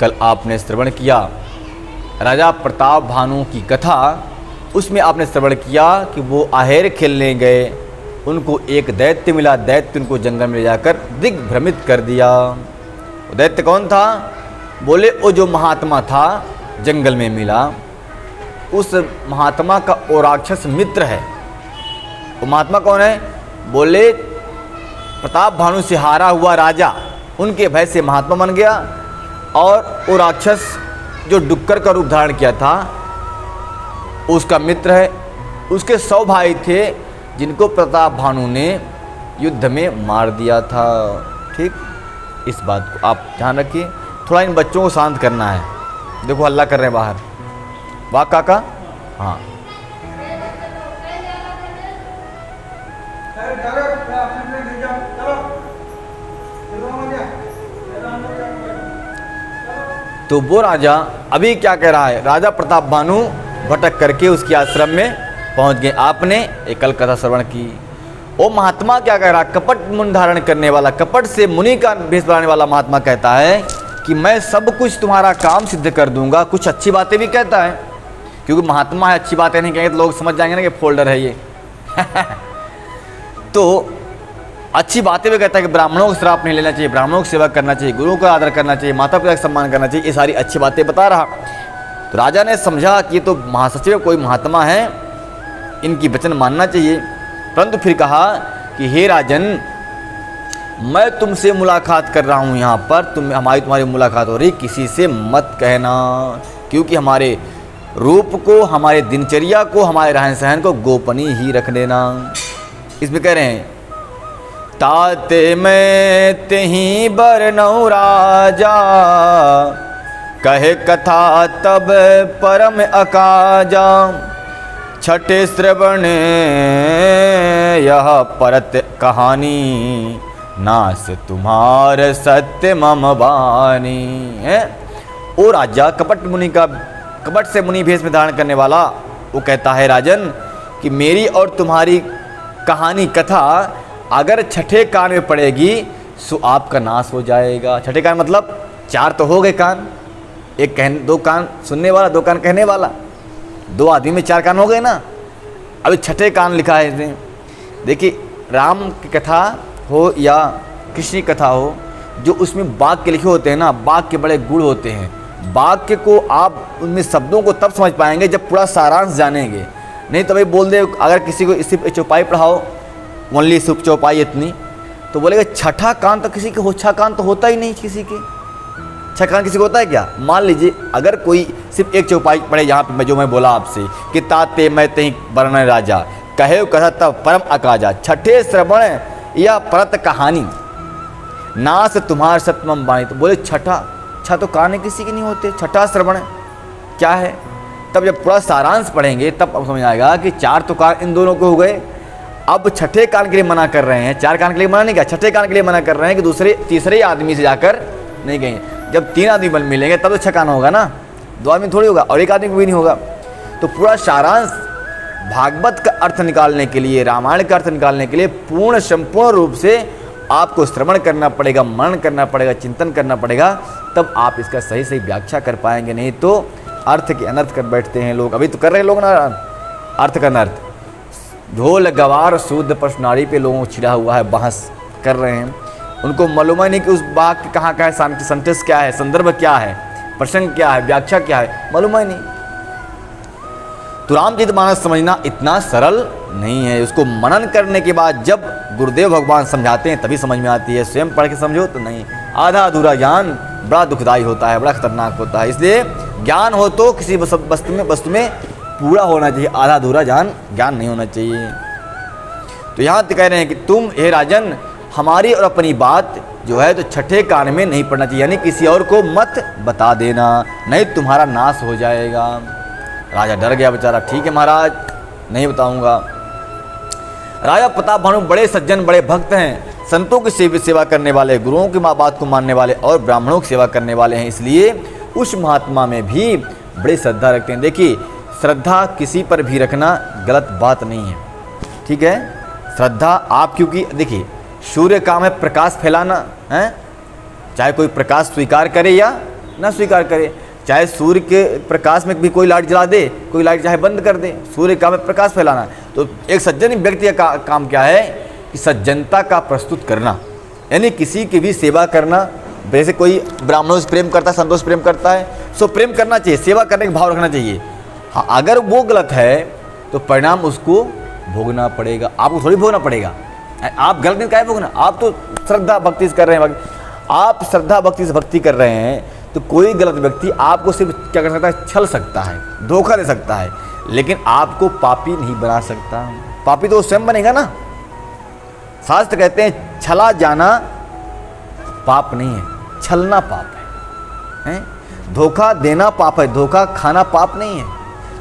कल आपने श्रवण किया राजा प्रताप भानु की कथा, उसमें आपने श्रवण किया कि वो आहेर खेलने गए, उनको एक दैत्य मिला, दैत्य उनको जंगल में ले जाकर दिग्भ्रमित कर दिया। वो दैत्य कौन था? बोले वो जो महात्मा था जंगल में मिला, उस महात्मा का वो राक्षस मित्र है। वो महात्मा कौन है? बोले प्रताप भानु से हारा हुआ राजा, उनके भय से महात्मा बन गया, और वो राक्षस जो डुक्कर का रूप धारण किया था उसका मित्र है। उसके 100 भाई थे जिनको प्रताप भानु ने युद्ध में मार दिया था। ठीक, इस बात को आप ध्यान रखिए। थोड़ा इन बच्चों को शांत करना है। देखो हल्ला कर रहे हैं बाहर। वाह काका, हाँ तो वो राजा अभी क्या कह रहा है? राजा प्रताप भानु भटक करके उसके आश्रम में पहुंच गए। आपने एक कल कथा श्रवण की। वो महात्मा क्या कह रहा? कपट मुनि धारण करने वाला, कपट से मुनि का भेष बनाने वाला महात्मा कहता है कि मैं सब कुछ तुम्हारा काम सिद्ध कर दूंगा। कुछ अच्छी बातें भी कहता है, क्योंकि महात्मा है, अच्छी बातें नहीं कहेंगे तो लोग समझ जाएंगे ना कि फोल्डर है ये। तो अच्छी बातें भी कहता है कि ब्राह्मणों को श्राप नहीं लेना चाहिए, ब्राह्मणों की सेवा करना चाहिए, गुरुओं का आदर करना चाहिए, माता पिता का सम्मान करना चाहिए, ये सारी अच्छी बातें बता रहा। तो राजा ने समझा कि ये तो महासचिव कोई महात्मा है, इनकी वचन मानना चाहिए। परंतु फिर कहा कि हे राजन, मैं तुमसे मुलाकात कर रहा हूँ यहाँ पर, तुम्हारी मुलाकात हो रही, किसी से मत कहना, क्योंकि हमारे रूप को, हमारे दिनचर्या को, हमारे रहन सहन को गोपनीय ही रख देना। इसमें कह रहे हैं ताते मैं तेहि बरनौ राजा, कहे कथा तब परम अकाजा, छठे श्रवण यह परत कहानी, नास तुम्हार सत्य मम वाणी है। ओ राजा, कपट मुनि का, कपट से मुनि भेष में धारण करने वाला, वो कहता है राजन कि मेरी और तुम्हारी कहानी कथा अगर छठे कान में पड़ेगी सो आपका नाश हो जाएगा। छठे कान मतलब 4 तो हो गए कान, एक कहने, 2 कान सुनने वाला, 2 कान कहने वाला, 2 आदमी में 4 कान हो गए ना। अभी छठे कान लिखा है इसमें। देखिए, राम की कथा हो या कृष्ण की कथा हो, जो उसमें वाक्य लिखे होते हैं ना, वाक्य बड़े गुण होते हैं। वाक्य को आप उनमें शब्दों को तब समझ पाएंगे जब पूरा सारांश जानेंगे। नहीं तो भाई बोल दे, अगर किसी को सिर्फ चौपाई पढ़ाओ, ओनली सिर्फ चौपाई इतनी, तो बोलेगा छठा कान तो किसी के हो, 6 कान तो होता ही नहीं किसी के। 6 कान किसी को होता है क्या? मान लीजिए अगर कोई सिर्फ एक चौपाई पढ़े, यहाँ पे जो मैं बोला आपसे कि ताते मैं तेहि बरन राजा, कहे कथा तब परम अकाजा, छठे श्रवण या परत कहानी, नास तुम्हार सतमम वाणी। तो बोले छठा तो कान किसी के नहीं होते, छठा श्रवण क्या है? तब जब पूरा सारांश पढ़ेंगे तब अब समझ आएगा कि 4 तो कान इन दोनों को हो गए। अब छठे कान के लिए मना कर रहे हैं, 4 कान के लिए मना नहीं किया, छठे कान के लिए मना कर रहे हैं कि दूसरे तीसरे आदमी से जाकर नहीं गए। जब 3 आदमी बल मिलेंगे तब तो 6 कान होगा ना, 2 आदमी थोड़ी होगा, और 1 आदमी को भी नहीं होगा। तो पूरा सारांश भागवत का अर्थ निकालने के लिए, रामायण का अर्थ निकालने के लिए पूर्ण संपूर्ण रूप से आपको श्रवण करना पड़ेगा, मनन करना पड़ेगा, चिंतन करना पड़ेगा, तब आप इसका सही सही व्याख्या कर पाएंगे। नहीं तो अर्थ के अनर्थ कर बैठते हैं लोग। अभी तो कर रहे हैं लोग ना अर्थ का अनर्थ, ढोल गवार शुद्ध प्रश्नाड़ी पे लोगों को छिड़ा हुआ है, बहस कर रहे हैं। उनको मालूम ही नहीं कि उस वाक्य कहाँ का है, सेंटेंस क्या है, संदर्भ क्या है, प्रसंग क्या है, व्याख्या क्या है, मालूम ही नहीं। तो रामचरितमानस समझना इतना सरल नहीं है। उसको मनन करने के बाद जब गुरुदेव भगवान समझाते हैं तभी समझ में आती है। स्वयं पढ़ के समझो तो नहीं। आधा अधूरा ज्ञान बड़ा दुखदायी होता है, बड़ा खतरनाक होता है। इसलिए ज्ञान हो तो किसी वस्तु में पूरा होना चाहिए, आधा अधूरा ज्ञान नहीं होना चाहिए। तो यहाँ कह रहे हैं कि तुम हे राजन, हमारी और अपनी बात जो है तो छठे कान में नहीं पढ़ना चाहिए, यानी किसी और को मत बता देना, नहीं तुम्हारा नाश हो जाएगा। राजा डर गया बेचारा। ठीक है महाराज, नहीं बताऊंगा। राजा प्रताप भानु बड़े सज्जन, बड़े भक्त हैं, संतों की सेवा करने वाले, गुरुओं की बात को मानने वाले और ब्राह्मणों की सेवा करने वाले हैं। इसलिए उस महात्मा में भी बड़ी श्रद्धा रखते हैं। देखिए, श्रद्धा किसी पर भी रखना गलत बात नहीं है, ठीक है। श्रद्धा आप, क्योंकि देखिए सूर्य काम है प्रकाश फैलाना है, चाहे कोई प्रकाश स्वीकार करे या ना स्वीकार करे। चाहे सूर्य के प्रकाश में भी कोई लाइट जला दे, कोई लाइट चाहे बंद कर दे, सूर्य का में प्रकाश फैलाना। तो एक सज्जन व्यक्ति का काम क्या है कि सज्जनता का प्रस्तुत करना, यानी किसी की भी सेवा करना। जैसे कोई ब्राह्मणों से प्रेम करता है, संतों से प्रेम करता है, सो प्रेम करना चाहिए, सेवा करने का भाव रखना चाहिए। हाँ, अगर वो गलत है तो परिणाम उसको भोगना पड़ेगा, आपको थोड़ी भोगना पड़ेगा। आप गलत नहीं क्या भोगना, आप तो श्रद्धा भक्ति से कर रहे हैं, आप श्रद्धा भक्ति से भक्ति कर रहे हैं, तो कोई गलत व्यक्ति आपको सिर्फ क्या कर सकता है, छल सकता है, धोखा दे सकता है, लेकिन आपको पापी नहीं बना सकता। पापी तो स्वयं बनेगा ना। शास्त्र कहते हैं छला जाना पाप नहीं है, छलना पाप है? धोखा देना पाप है, धोखा खाना पाप नहीं है।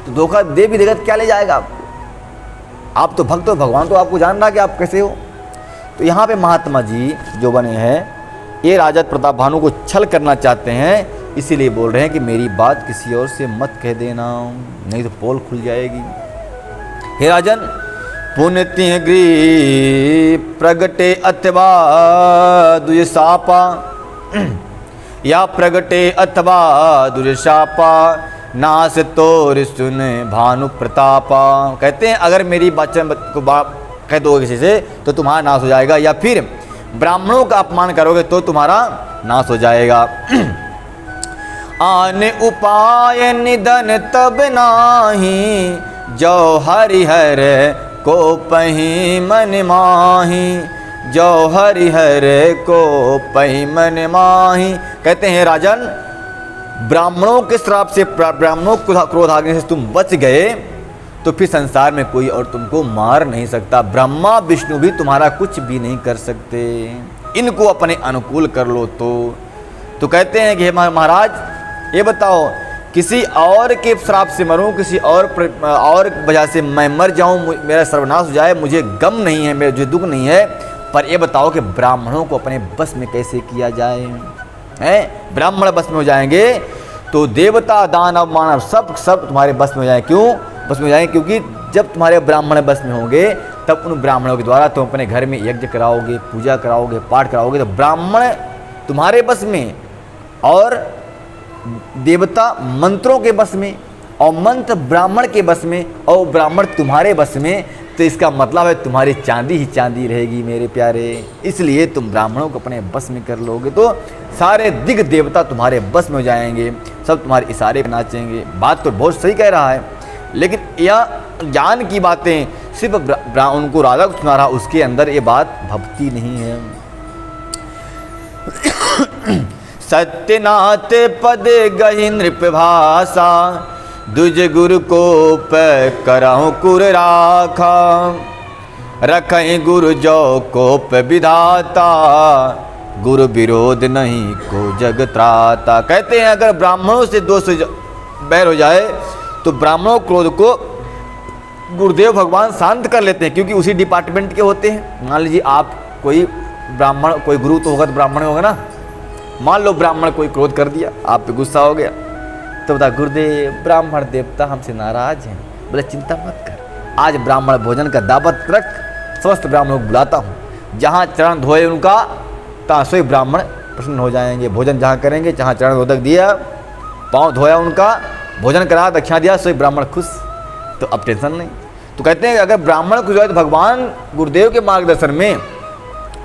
तो धोखा दे भी देगा तो क्या ले जाएगा आपको? आप तो भक्त हो, भगवान तो आपको जान रहा कि आप कैसे हो। तो यहाँ पे महात्मा जी जो बने हैं, ये राजा प्रताप भानु को छल करना चाहते हैं, इसीलिए बोल रहे हैं कि मेरी बात किसी और से मत कह देना, नहीं तो पोल खुल जाएगी। हे राजन, पुण्य गृह प्रगटे अथवा दुर्शापा, या प्रगटे अथवा दुर्शापा, नास तोर सुन भानु प्रतापा। कहते हैं अगर मेरी वचन को कह दोगे किसी से तो तुम्हारा नाश हो जाएगा, या फिर ब्राह्मणों का अपमान करोगे तो तुम्हारा नाश हो जाएगा। आन उपाय निधन तब नाही, जो हरिहर को पही मन माही, जो हरिहर को पही मन माही। कहते हैं राजन, ब्राह्मणों के श्राप से, ब्राह्मणों को क्रोध आने से तुम बच गए तो फिर संसार में कोई और तुमको मार नहीं सकता। ब्रह्मा विष्णु भी तुम्हारा कुछ भी नहीं कर सकते, इनको अपने अनुकूल कर लो। तो कहते हैं कि महाराज ये बताओ, किसी और के श्राप से मरूं, किसी और वजह से मैं मर जाऊं, मेरा सर्वनाश हो जाए, मुझे गम नहीं है, मेरा जो दुख नहीं है, पर ये बताओ कि ब्राह्मणों को अपने बस में कैसे किया जाए? हैं, ब्राह्मण बस में हो जाएंगे तो देवता दानव मानव सब तुम्हारे बस में हो जाए। क्यों बस में हो जाएंगे? क्योंकि जब तुम्हारे ब्राह्मण बस में होंगे तब उन ब्राह्मणों के द्वारा तुम अपने घर में यज्ञ कराओगे, पूजा कराओगे, पाठ कराओगे, तो ब्राह्मण तुम्हारे बस में और देवता मंत्रों के बस में और मंत्र ब्राह्मण के बस में और ब्राह्मण तुम्हारे बस में। तो इसका मतलब है तुम्हारी चांदी ही चांदी रहेगी मेरे प्यारे। इसलिए तुम ब्राह्मणों को अपने बस में कर लोगे तो सारे दिग देवता तुम्हारे बस में हो जाएंगे, सब तुम्हारे इशारे पे नाचेंगे। बात तो बहुत सही कह रहा है, लेकिन यह ज्ञान की बातें सिर्फ उनको राजा को सुना रहा, उसके अंदर ये बात भक्ति नहीं है। सत्यनाथ पद गहि नृप भाषा, दुज गुरु कोप करहु कुर राखा, रखें गुरु जो कोप विधाता, गुरु विरोध नहीं को जग त्राता। कहते हैं अगर ब्राह्मणों से दोष बैर हो जाए तो ब्राह्मणों क्रोध को गुरुदेव भगवान शांत कर लेते हैं, क्योंकि उसी डिपार्टमेंट के होते हैं। मान लीजिए आप कोई ब्राह्मण, कोई गुरु तो होगा तो ब्राह्मण होगा ना। मान लो ब्राह्मण कोई क्रोध कर दिया, आप पे गुस्सा हो गया, तो बता गुरुदेव ब्राह्मण देवता हमसे नाराज हैं। बोले चिंता मत कर, आज ब्राह्मण भोजन का दावत रख, समस्त ब्राह्मणों को बुलाता हूँ, जहाँ चरण धोए उनका तहाँ सोई ब्राह्मण प्रसन्न हो जाएंगे। भोजन जहाँ करेंगे, जहाँ चरण धोदक दिया, पाँव धोया उनका, भोजन करा, दक्षिणा दिया, सोई ब्राह्मण खुश, तो अब टेंशन नहीं। तो कहते हैं अगर ब्राह्मण खुश हो तो भगवान गुरुदेव के मार्गदर्शन में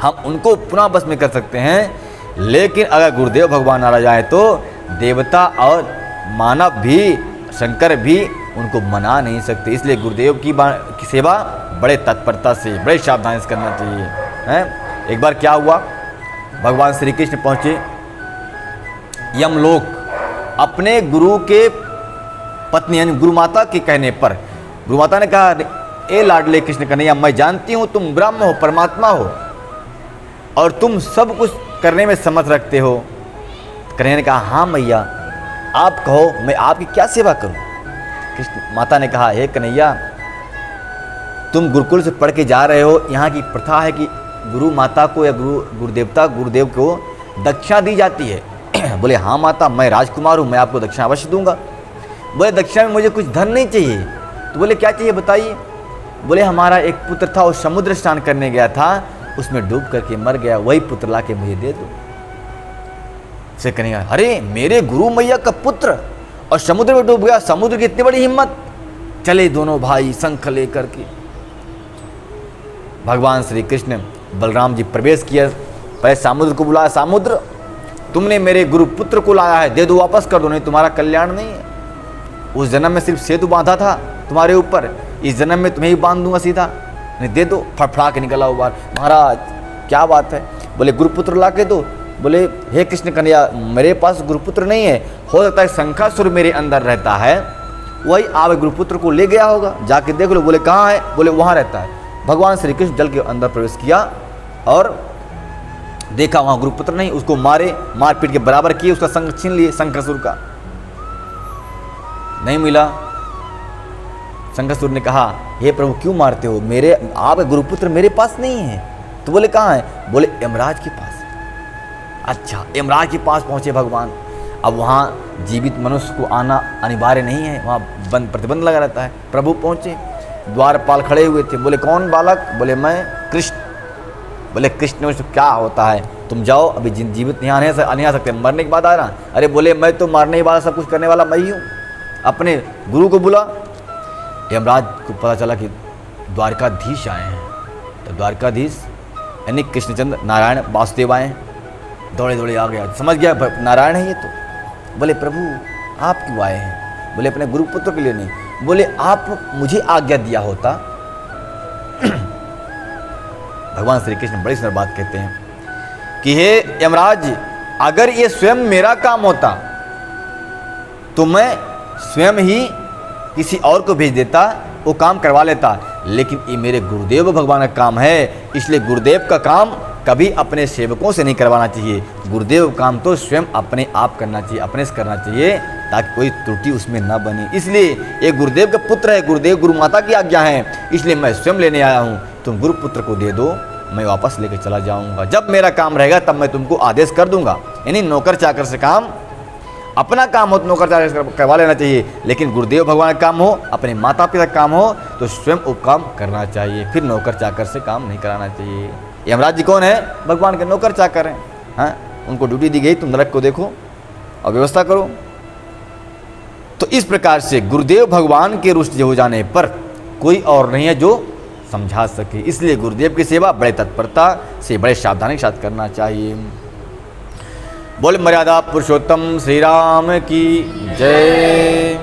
हम उनको पुनः बस में कर सकते हैं। लेकिन अगर गुरुदेव भगवान नाराज आए तो देवता और मानव भी, शंकर भी उनको मना नहीं सकते। इसलिए गुरुदेव की सेवा बड़े तत्परता से, बड़े सावधानी से करना चाहिए। हैं, एक बार क्या हुआ, भगवान श्री कृष्ण पहुँचे यमलोक, अपने गुरु के पत्नी यानी गुरु माता के कहने पर गुरु माता ने कहा, ए लाडले कृष्ण कन्हैया, मैं जानती हूँ तुम ब्रह्म हो, परमात्मा हो और तुम सब कुछ करने में समर्थ रखते हो। कन्हैया ने कहा, हाँ मैया आप कहो, मैं आपकी क्या सेवा करूं? कृष्ण माता ने कहा, हे कन्हैया, तुम गुरुकुल से पढ़ के जा रहे हो, यहाँ की प्रथा है कि गुरु माता को या गुरुदेव को दक्षिणा दी जाती है। बोले हाँ माता, मैं राजकुमार हूँ, मैं आपको दक्षिणा अवश्य दूंगा। बोले दक्षिणा में मुझे कुछ धन नहीं चाहिए। तो बोले क्या चाहिए बताइए? बोले हमारा एक पुत्र था, वो समुद्र स्नान करने गया था, उसमें डूब करके मर गया, वही पुत्र ला के मुझे दे दो। से कहेंगे अरे मेरे गुरु मैया का पुत्र और समुद्र में डूब गया, समुद्र की इतनी बड़ी हिम्मत। चले दोनों भाई शंख लेकर के। भगवान श्री कृष्ण बलराम जी प्रवेश किया, पहले समुद्र को बुलाया, समुद्र तुमने मेरे गुरु पुत्र को लाया है, दे दो, वापस कर दो, नहीं तुम्हारा कल्याण नहीं है। उस जन्म में सिर्फ सेतु बांधा था तुम्हारे ऊपर, इस जन्म में तुम्हें ही बांध दूंगा सीधा, नहीं दे दो। फड़फड़ा के निकला वो बार, महाराज क्या बात है? बोले गुरुपुत्र ला के दो। बोले हे कृष्ण कन्हैया मेरे पास गुरुपुत्र नहीं है, हो सकता है शंखासुर मेरे अंदर रहता है, वही आप गुरुपुत्र को ले गया होगा, जाके देख लो। बोले कहाँ है? बोले वहाँ रहता है। भगवान श्री कृष्ण जल के अंदर प्रवेश किया और देखा वहाँ गुरुपुत्र नहीं, उसको मारे, मारपीट के बराबर किए, उसका शंख छीन लिए, शंखासुर का नहीं मिला। शंखासुर ने कहा हे प्रभु क्यों मारते हो, मेरे आप गुरुपुत्र मेरे पास नहीं है। तो बोले कहाँ है? बोले यमराज के पास। अच्छा, यमराज के पास पहुंचे भगवान। अब वहाँ जीवित मनुष्य को आना अनिवार्य नहीं है, वहाँ बंद प्रतिबंध लगा रहता है। प्रभु पहुँचे, द्वारपाल खड़े हुए थे। बोले कौन बालक? बोले मैं कृष्ण। बोले कृष्ण में क्या होता है, तुम जाओ, अभी जीवित नहीं आ सकते, मरने के बाद आ रहा। अरे बोले मैं तो मारने वाला, सब कुछ करने वाला मैं ही हूँ, अपने गुरु को बुला। यमराज को पता चला कि द्वारकाधीश आए हैं, तो द्वारकाधीश यानी कृष्णचंद्र नारायण वासुदेव आए हैं। दौड़े दौड़े आ गया, समझ गया नारायण है ये तो। बोले प्रभु आप क्यों आए हैं? बोले अपने गुरुपुत्र के लिए नहीं। बोले आप मुझे आज्ञा दिया होता। भगवान श्री कृष्ण बड़ी सुंदर बात कहते हैं कि हे यमराज अगर ये स्वयं मेरा काम होता तो मैं स्वयं ही किसी और को भेज देता, वो काम करवा लेता, लेकिन ये मेरे गुरुदेव भगवान का काम है, इसलिए गुरुदेव का काम कभी अपने सेवकों से नहीं करवाना चाहिए। गुरुदेव काम तो स्वयं अपने आप करना चाहिए, अपने से करना चाहिए, ताकि कोई त्रुटि उसमें ना बने। इसलिए ये गुरुदेव का पुत्र है, गुरुदेव गुरु माता की आज्ञा है, इसलिए मैं स्वयं लेने आया हूँ। तुम गुरुपुत्र को दे दो, मैं वापस लेकर चला जाऊँगा। जब मेरा काम रहेगा तब मैं तुमको आदेश कर दूंगा। यानी नौकर चाकर से काम, अपना काम हो तो नौकर चाकर करवा लेना चाहिए, लेकिन गुरुदेव भगवान का काम हो, अपने माता पिता का काम हो तो स्वयं वो काम करना चाहिए, फिर नौकर चाकर से काम नहीं कराना चाहिए। यमराज जी कौन है? भगवान के नौकर चाकर हैं। हाँ, उनको ड्यूटी दी गई, तुम नरक को देखो और व्यवस्था करो। तो इस प्रकार से गुरुदेव भगवान के रुष्ट हो जाने पर कोई और नहीं है जो समझा सके, इसलिए गुरुदेव की सेवा बड़े तत्परता से, बड़े सावधानी के साथ करना चाहिए। बोल मर्यादा पुरुषोत्तम श्री राम की जय।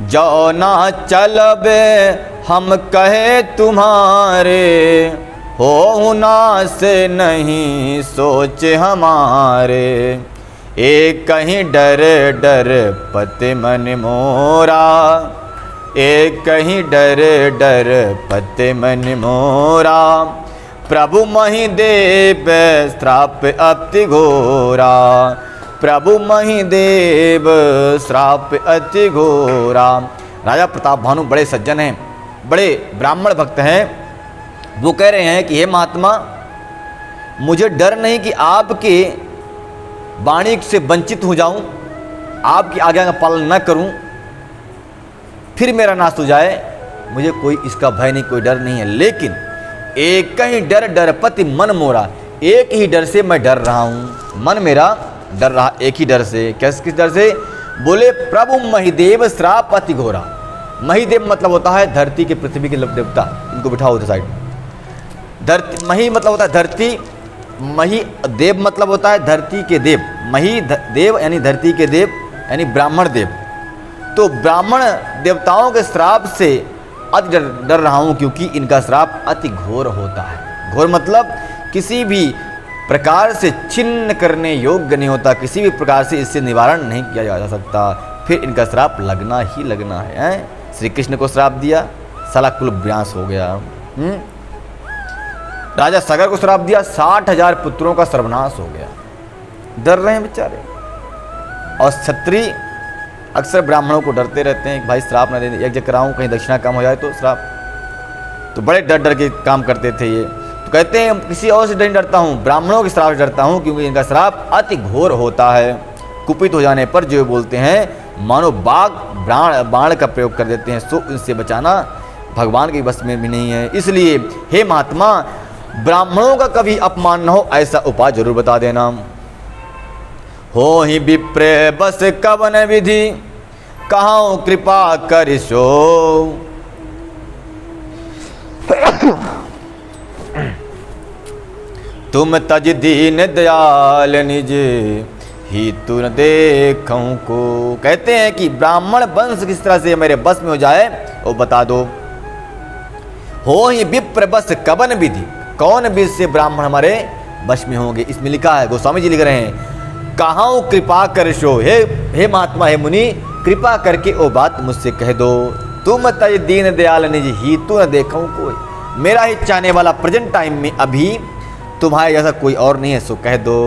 जो ना चलबे हम कहे तुम्हारे, हो ना से नहीं सोच हमारे, एक कहीं डर डर पति मन मोरा, एक कहीं डर डर पति मन मोरा, प्रभु मही देव श्राप अति घोरा, प्रभु मही देव श्राप अति घोरा। राजा प्रताप भानु बड़े सज्जन हैं, बड़े ब्राह्मण भक्त हैं। वो कह रहे हैं कि हे महात्मा मुझे डर नहीं कि आपके वाणी से वंचित हो जाऊं, आपकी आज्ञा का पालन न करूं, फिर मेरा नाश हो जाए, मुझे कोई इसका भय नहीं, कोई डर नहीं है। लेकिन एक कहीं डर डर पति मन मोरा, एक ही डर से मैं डर रहा हूं, मन मेरा डर रहा एक ही डर से। किस डर से? बोले प्रभु महिदेव श्राप अति घोरा। महिदेव मतलब होता है धरती के, पृथ्वी के देवता, इनको बिठाओ उधर साइड। धरती, मही मतलब होता है धरती, मही देव मतलब होता है धरती के देव, मही देव यानी धरती के देव यानी ब्राह्मण देव। तो ब्राह्मण देवताओं के श्राप से अति डर रहा हूँ, क्योंकि इनका श्राप अति घोर होता है। घोर मतलब किसी भी प्रकार से छिन्न करने योग्य नहीं होता, किसी भी प्रकार से इससे निवारण नहीं किया जा सकता, फिर इनका श्राप लगना ही लगना है। श्री कृष्ण को श्राप दिया, साला कुल विनाश हो गया। राजा सगर को श्राप दिया, 60,000 पुत्रों का सर्वनाश हो गया। डर रहे हैं बेचारे। और क्षत्रिय अक्सर ब्राह्मणों को डरते रहते हैं कि भाई श्राप न दे, यज्ञ कराऊं, कहीं दक्षिणा कम हो जाए तो श्राप। तो बड़े डर डर के काम करते थे ये। तो कहते हैं किसी और से नहीं डरता हूँ, ब्राह्मणों के श्राप से डरता हूँ, क्योंकि इनका श्राप अति घोर होता है। कुपित हो जाने पर जो बोलते हैं मानो बाघ बाण का प्रयोग कर देते हैं, सो इनसे बचाना भगवान के बस में भी नहीं है। इसलिए हे महात्मा ब्राह्मणों का कभी अपमान न हो, ऐसा उपाय जरूर बता देना। हो ही विप्र बस कवन विधि, कहाँ कृपा करिसो। तुम तज दीन दयाल निज, ही तू न देखूं को। कहते हैं कि ब्राह्मण वंश किस तरह से मेरे बस में हो जाए वो बता दो। हो ही विप्र बस कवन विधि, कौन विधि से ब्राह्मण हमारे बस में होंगे। इसमें लिखा है, गोस्वामी जी लिख रहे हैं, कहाँ कृपा करशो, हे महात्मा, हे मुनि, कृपा करके वो बात मुझसे कह दो। तुम तज दीन दयाल निज, ही तू न देखूं कोई। मेरा ही चाहने वाला प्रेजेंट टाइम में अभी तुम्हारे जैसा कोई और नहीं है, सो कह दो।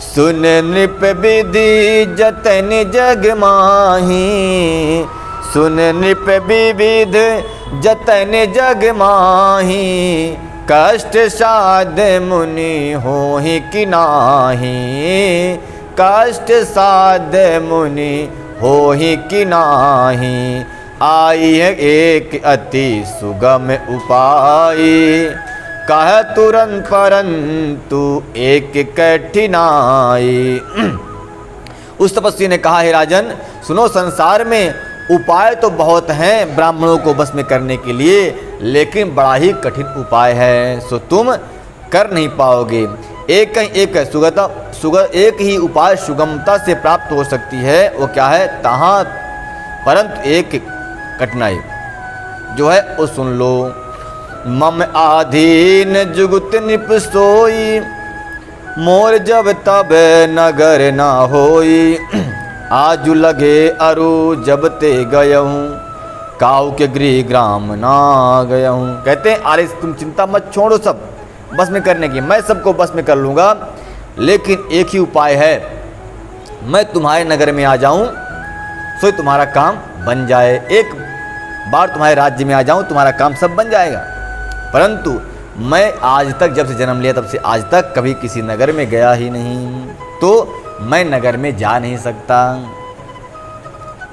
सुन नृप विधि जतन जग माही, सुन नृप विविध जतन जग माही, कष्ट साध मुनि होहि कि नाही, कष्ट साध मुनि होहि कि नाही। आई है एक अति सुगम उपाय, कह तुरंत परंतु एक कठिनाई। उस तपस्वी ने कहा, हे राजन सुनो, संसार में उपाय तो बहुत हैं ब्राह्मणों को बस में करने के लिए, लेकिन बड़ा ही कठिन उपाय है, सो तुम कर नहीं पाओगे। एक एक ही उपाय सुगमता से प्राप्त हो सकती है, वो क्या है, तहाँ परंतु एक कठिनाई जो है वो सुन लो। मम आधीन जुगुत निप सोई, मोर जब तब नगर ना होई, आजु लगे अरु जब ते गयहूँ, काऊ के गृह ग्राम ना गयहूँ। कहते हैं, अरे तुम चिंता मत छोड़ो सब बस में करने की, मैं सबको बस में कर लूँगा, लेकिन एक ही उपाय है, मैं तुम्हारे नगर में आ जाऊँ सो तुम्हारा काम बन जाए। एक बार तुम्हारे राज्य में आ जाऊँ, तुम्हारा काम सब बन जाएगा। परंतु मैं आज तक, जब से जन्म लिया तब से आज तक कभी किसी नगर में गया ही नहीं, तो मैं नगर में जा नहीं सकता।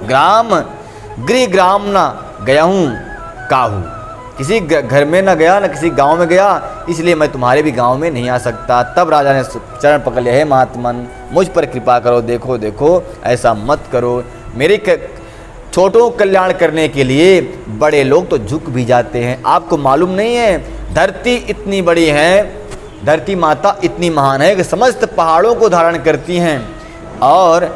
गृह ग्राम ना गया हूँ काहू, किसी घर में ना गया, ना किसी गांव में गया, इसलिए मैं तुम्हारे भी गांव में नहीं आ सकता। तब राजा ने चरण पकड़ लिया, हे महात्मन मुझ पर कृपा करो, देखो देखो ऐसा मत करो। मेरे छोटों कल्याण करने के लिए बड़े लोग तो झुक भी जाते हैं। आपको मालूम नहीं है, धरती इतनी बड़ी है, धरती माता इतनी महान है कि समस्त पहाड़ों को धारण करती हैं और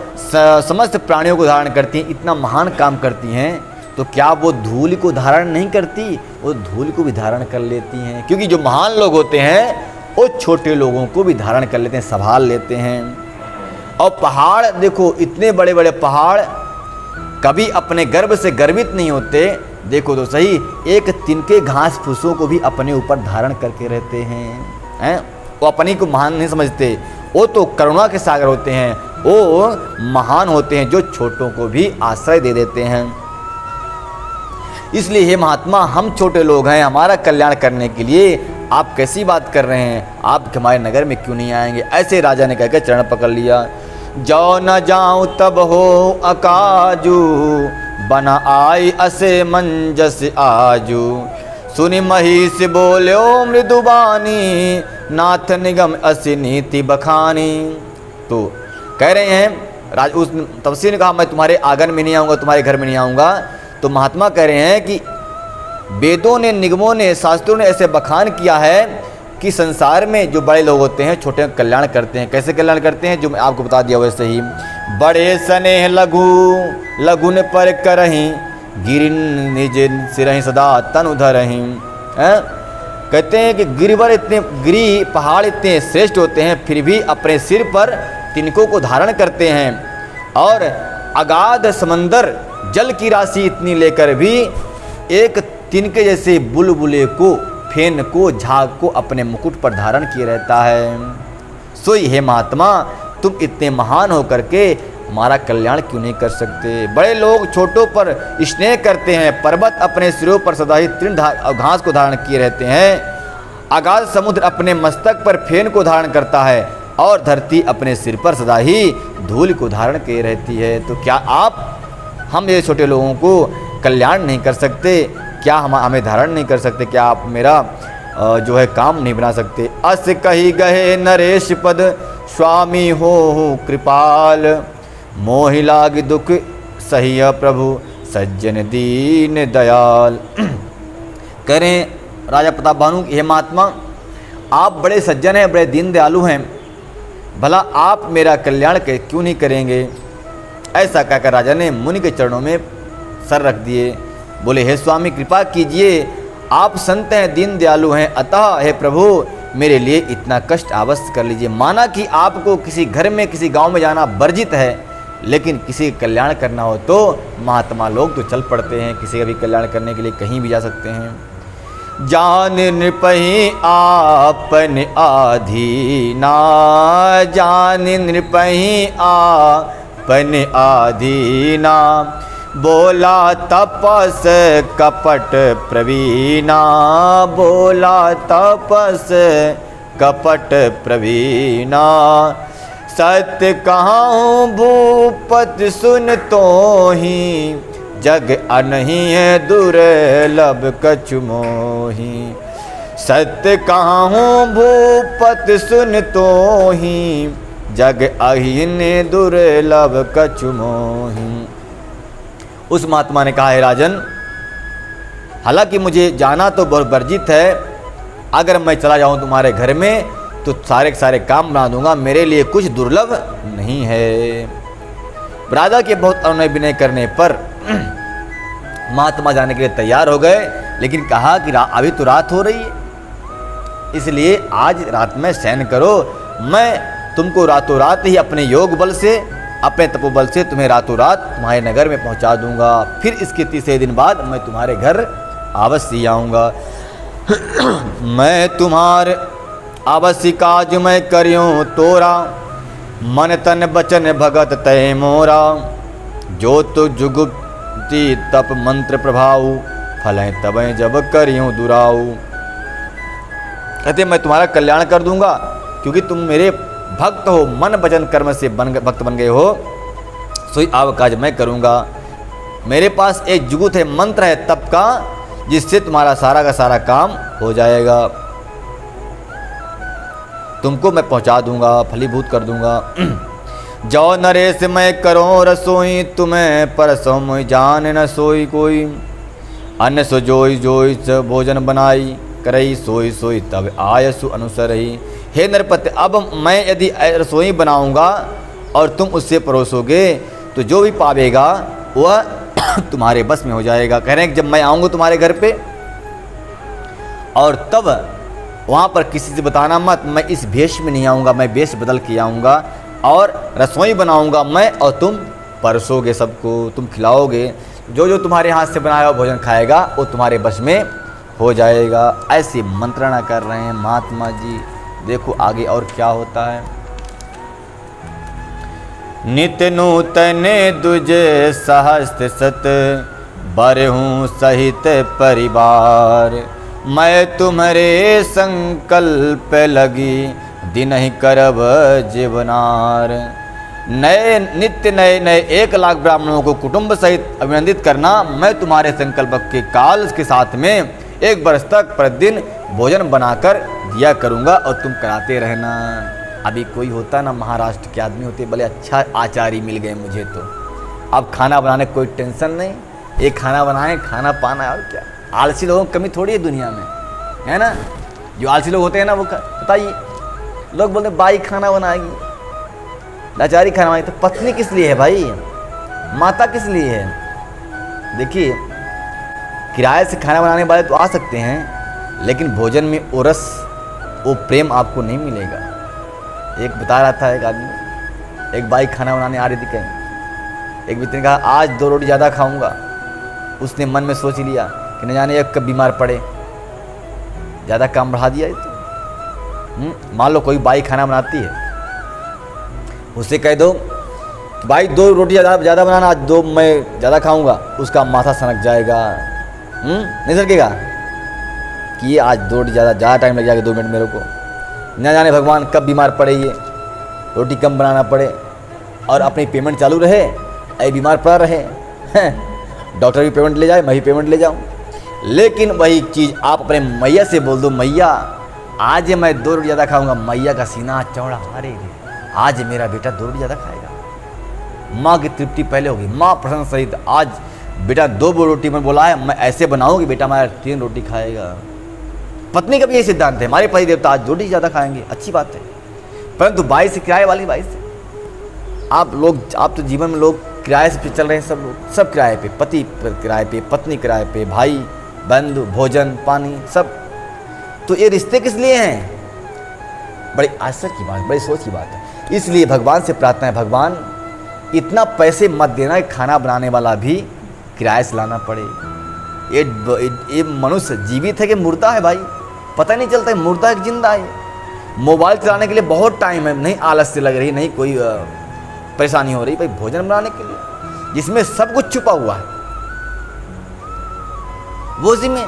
समस्त प्राणियों को धारण करती हैं, इतना महान काम करती हैं, तो क्या वो धूल को धारण नहीं करती, वो धूल को भी धारण कर लेती हैं। क्योंकि जो महान लोग होते हैं वो छोटे लोगों को भी धारण कर लेते हैं, संभाल लेते हैं। और पहाड़ देखो, इतने बड़े बड़े पहाड़ कभी अपने गर्भ से गर्वित नहीं होते। देखो तो सही, एक तिनके घास फूसों को भी अपने ऊपर धारण करके रहते हैं। वो अपनी को महान नहीं समझते, वो तो करुणा के सागर होते हैं, वो महान होते हैं जो छोटों को भी आश्रय दे देते हैं। इसलिए हे महात्मा, हम छोटे लोग हैं, हमारा कल्याण करने के लिए आप कैसी बात कर रहे हैं, आप हमारे नगर में क्यों नहीं आएंगे। ऐसे राजा ने कहकर चरण पकड़ लिया। जो न जाऊं तब हो अकाजू, बना आई असे मंजस आजू, सुनि महिष बोल्यो मृदुबानी, नाथ निगम असि नीति बखानी। तो कह रहे हैं, उस तपस्वी ने कहा, मैं तुम्हारे आंगन में नहीं आऊँगा, तुम्हारे घर में नहीं आऊँगा। तो महात्मा कह रहे हैं कि वेदों ने, निगमों ने, शास्त्रों ने ऐसे बखान किया है कि संसार में जो बड़े लोग होते हैं छोटे कल्याण करते हैं। कैसे कल्याण करते हैं, जो मैं आपको बता दिया वैसे ही। बड़े स्नेह लघु लघुन पर करहीं, गिरि निज सिरहि सदा तनु धरहीं। कहते हैं कि गिरिवर इतने, गिरी पहाड़ इतने श्रेष्ठ होते हैं, फिर भी अपने सिर पर तिनकों को धारण करते हैं। और अगाध समंदर जल की राशि इतनी लेकर भी एक तिनके जैसे बुलबुले को, फेन को, झाग को अपने मुकुट पर धारण किए रहता है। सोई हे महात्मा, तुम इतने महान होकर के हमारा कल्याण क्यों नहीं कर सकते। बड़े लोग छोटों पर स्नेह करते हैं, पर्वत अपने सिरों पर सदा ही तृण घास को धारण किए रहते हैं, अगाध समुद्र अपने मस्तक पर फेन को धारण करता है, और धरती अपने सिर पर सदा ही धूल को धारण किए रहती है। तो क्या हम ये छोटे लोगों को कल्याण नहीं कर सकते, क्या हमें धारण नहीं कर सकते, क्या आप मेरा जो है काम नहीं बना सकते। अस कही गहे नरेश पद, स्वामी हो कृपाल, मोहि लाग दुख सहिय प्रभु, सज्जन दीन दयाल। कह रहे हैं राजा प्रताप भानु, हे महात्मा, आप बड़े सज्जन हैं, बड़े दीन दयालु हैं, भला आप मेरा कल्याण क्यों नहीं करेंगे। ऐसा कहकर राजा ने मुनि के चरणों में सर रख दिए। बोले, हे स्वामी कृपा कीजिए, आप संत हैं, दीन दयालु हैं, अतः हे प्रभु मेरे लिए इतना कष्ट अवश्य कर लीजिए। माना कि आपको किसी घर में किसी गांव में जाना वर्जित है, लेकिन किसी का कल्याण करना हो तो महात्मा लोग तो चल पड़ते हैं, किसी का भी कल्याण करने के लिए कहीं भी जा सकते हैं। जान नृपहि आपन आधीना, जान नृपहि आपन आधीना, बोला तपस कपट प्रवीणा, बोला तपस कपट प्रवीणा। सत्य कहाऊँ भूपत सुन तो ही, जग अनहि है दुर्लभ कछु मोही। सत्य कहाऊँ भूपत सुन तो ही, जग अहिन दुर्लभ कछु मोही। उस महात्मा ने कहा, है राजन, हालांकि मुझे जाना तो बहुत वर्जित है, अगर मैं चला जाऊं तुम्हारे घर में तो सारे के सारे काम बना दूंगा, मेरे लिए कुछ दुर्लभ नहीं है। राजा के बहुत अनुनय विनय करने पर महात्मा जाने के लिए तैयार हो गए, लेकिन कहा कि अभी तो रात हो रही है, इसलिए आज रात में शयन करो, मैं तुमको रातों रात ही अपने योग बल से, अपने तपोबल से तुम्हें रातों रात तुम्हारे नगर में पहुंचा दूंगा। फिर इसके तीसरे दिन बाद मैं तुम्हारे घर अवश्य आऊँगा। मैं तुम्हारे अवश्य काज मैं करियों तोरा, मन तन बचन भगत तय मोरा। जो तो जुगुप्ती तप मंत्र प्रभाऊ, फलें तबें जब करियों दुराऊ। कहते मैं तुम्हारा कल्याण कर दूंगा, क्योंकि तुम मेरे भक्त हो, मन भजन कर्म से भक्त बन गए हो, सोई आव काज मैं करूंगा। मेरे पास एक जुगुत है, मंत्र है तप का, जिससे तुम्हारा सारा का सारा काम हो जाएगा। तुमको मैं पहुंचा दूंगा, फलीभूत कर दूंगा। जो नरेश मैं करो रसोई, तुम्हें परसों मोई जान न सोई कोई। अन्न सो जोई जोई भोजन बनाई, करई सोई सोई तब आयसु अनुसरई। हे नरपति, अब मैं यदि रसोई बनाऊंगा और तुम उससे परोसोगे तो जो भी पावेगा वह तुम्हारे बस में हो जाएगा। कह रहे हैं कि जब मैं आऊँगा तुम्हारे घर पे और तब वहाँ पर किसी से बताना मत, मैं इस भेष में नहीं आऊँगा, मैं भेष बदल के आऊँगा और रसोई बनाऊँगा मैं, और तुम परोसोगे सबको, तुम खिलाओगे। जो जो तुम्हारे हाथ से बनाया हुआ भोजन खाएगा वो तुम्हारे बस में हो जाएगा। ऐसी मंत्रणा कर रहे हैं महात्मा जी। देखो आगे और क्या होता है। नित्य नूतन दुजे सहस्त्र सत, बरहूँ सहित परिवार। मैं तुम्हारे संकल्प लगी, दिन ही करब जीवनार। नए नित्य नए नए 1 लाख ब्राह्मणों को कुटुंब सहित अभिनंदित करना, मैं तुम्हारे संकल्प के काल के साथ में 1 वर्ष तक प्रतिदिन भोजन बनाकर दिया करूँगा और तुम कराते रहना। अभी कोई होता ना, महाराष्ट्र के आदमी होते, भले अच्छा आचार्य मिल गए मुझे तो, अब खाना बनाने कोई टेंशन नहीं, एक खाना बनाए, खाना पाना, और क्या। आलसी लोगों की कमी थोड़ी है दुनिया में, है ना। जो आलसी लोग होते हैं ना, वो बताइए, लोग बोलते बाई खाना बनाएगी, लाचारी खाना बनाएगी, तो पत्नी किस लिए है भाई, माता किस लिए है। देखिए किराए से खाना बनाने वाले तो आ सकते हैं, लेकिन भोजन में वो रस, वो प्रेम आपको नहीं मिलेगा। एक बता रहा था, एक आदमी, एक बाई खाना बनाने आ रही थी कहीं, एक मित्र ने कहा आज 2 रोटी ज़्यादा खाऊंगा। उसने मन में सोच लिया कि न जाने कब बीमार पड़े, ज़्यादा काम बढ़ा दिया तो। मान लो कोई बाई खाना बनाती है, उससे कह दो भाई 2 रोटी ज़्यादा बनाना, आज 2 मैं ज़्यादा खाऊंगा, उसका माथा सनक जाएगा, नहीं सकेगा कि ये आज 2 रोटी ज़्यादा टाइम लग जाएगा, 2 मिनट मेरे को, न जाने भगवान कब बीमार पड़े, ये रोटी कम बनाना पड़े और अपनी पेमेंट चालू रहे, ऐ बीमार पड़ा रहे, डॉक्टर भी पेमेंट ले जाए, मैं भी पेमेंट ले जाऊँ। लेकिन वही चीज़ आप अपने मैया से बोल दो, मैया आज मैं 2 रोटी ज़्यादा खाऊंगा, मैया का सीना चौड़ा, अरे आज मेरा बेटा 2 रोटी ज़्यादा खाएगा। माँ की तृप्ति पहले होगी, माँ प्रसन्न सहित आज बेटा 2 रोटी में बोला है, मैं ऐसे बनाऊँ कि बेटा हमारा 3 रोटी खाएगा। पत्नी का भी यही सिद्धांत है, हमारे पति देवता आज 2 रोटी ज़्यादा खाएंगे, अच्छी बात है। परंतु बाई से किराए वाली बाई से आप तो जीवन में लोग किराए से चल रहे हैं, सब लोग सब किराए पे, पति किराए पे, पत्नी किराए पे, भाई बंधु भोजन पानी सब। तो ये रिश्ते किस लिए हैं? बड़ी आश्चर्य की बात, बड़ी सोच की बात है। इसलिए भगवान से प्रार्थना है, भगवान इतना पैसे मत देना कि खाना बनाने वाला भी किराए से लाना पड़े। ये मनुष्य जीवित है कि मुर्दा है भाई, पता नहीं चलता है मुर्दा है कि जिंदा है। मोबाइल चलाने के लिए बहुत टाइम है, नहीं आलस से लग रही, नहीं कोई परेशानी हो रही भाई, भोजन बनाने के लिए जिसमें सब कुछ छुपा हुआ है वो उसी में